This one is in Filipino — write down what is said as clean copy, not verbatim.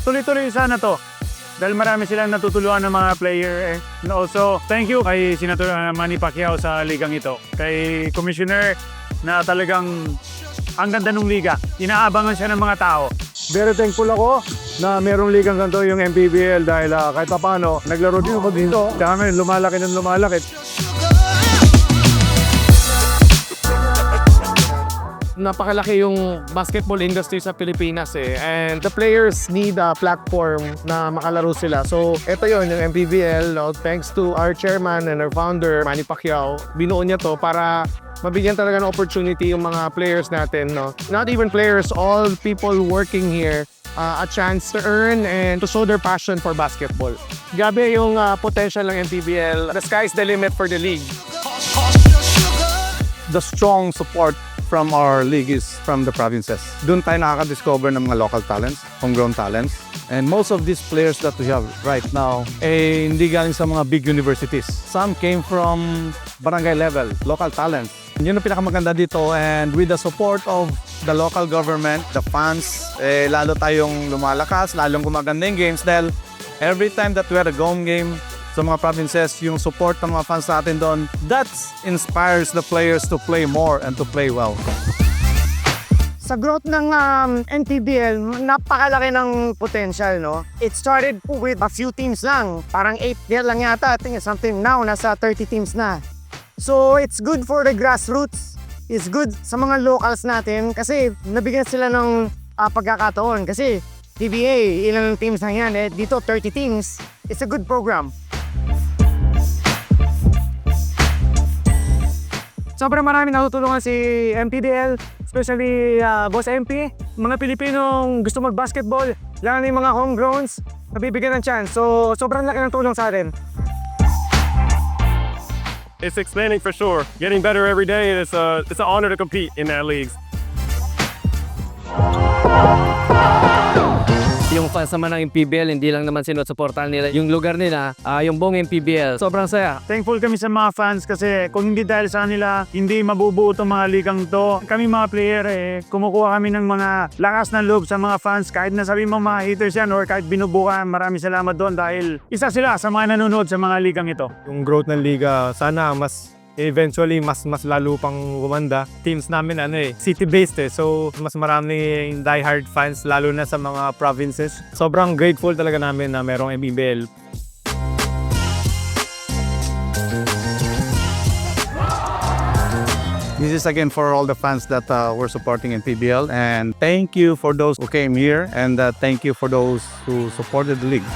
tuloy-tuloy sana to. Dahil marami silang natutulungan ng mga player. And also, thank you kay Senator Manny Pacquiao sa ligang ito. Kay Commissioner na talagang ang ganda ng liga. Inaabangan siya ng mga tao. Very thankful ako na merong ligang ganito yung MPBL dahil kahit pa paano, naglaro din ako dito. Kami lumalaki ng lumalaki. Napakalaki yung basketball industry sa Pilipinas eh. And the players need a platform na makalaro sila. So, ito yun, yung MPBL, no? Thanks to our chairman and our founder, Manny Pacquiao, binuo niya to para mabigyan talaga ng opportunity yung mga players natin, no? Not even players, all people working here, a chance to earn and to show their passion for basketball. Grabe yung potential ng MPBL. The sky's the limit for the league. The strong support from our league is from the provinces. Doon tayo nakaka-discover ng mga local talents, homegrown talents. And most of these players that we have right now, hindi galing sa mga big universities. Some came from barangay level, local talents. Yun ang pinakamaganda dito, and with the support of the local government, the fans, lalo tayong lumalakas, lalong gumaganda yung games dahil every time that we had a home game, sa mga provinces, yung support ng mga fans natin doon, that inspires the players to play more and to play well. Sa growth ng NPBL, napakalaki ng potential, no? It started po with a few teams lang. Parang 8 year lang yata. I think it's something now, nasa 30 teams na. So, it's good for the grassroots. It's good sa mga locals natin kasi nabigyan sila ng pagkakataon. Kasi PBA, ilang teams na yan. Dito, 30 teams. It's a good program. Sobrang maraming natutulungan si MPBL, especially Boss MP. Mga Pilipinong gusto mag-basketball, lalo na yung mga homegrowns, nabibigyan ng chance. So, sobrang laki ng tulong sa atin. It's expanding for sure, getting better every day, and it's an honor to compete in that league. Yung fans naman ng MPBL, hindi lang naman sinusuportahan nila yung lugar nila, yung buong MPBL. Sobrang saya. Thankful kami sa mga fans kasi kung hindi dahil sa kanila, hindi mabubuo itong mga ligang to. Kami mga player kumukuha kami ng mga lakas ng loob sa mga fans. Kahit na sabi mo mga haters yan or kahit binubukan, maraming salamat doon dahil isa sila sa mga nanonood sa mga ligang ito. Yung growth ng liga, sana eventually mas lalo pang gumanda. Teams namin city-based so mas maraming diehard fans lalo na sa mga provinces. Sobrang grateful talaga namin na merong MPBL. This is again for all the fans that were supporting MPBL, and thank you for those who came here, and thank you for those who supported the league.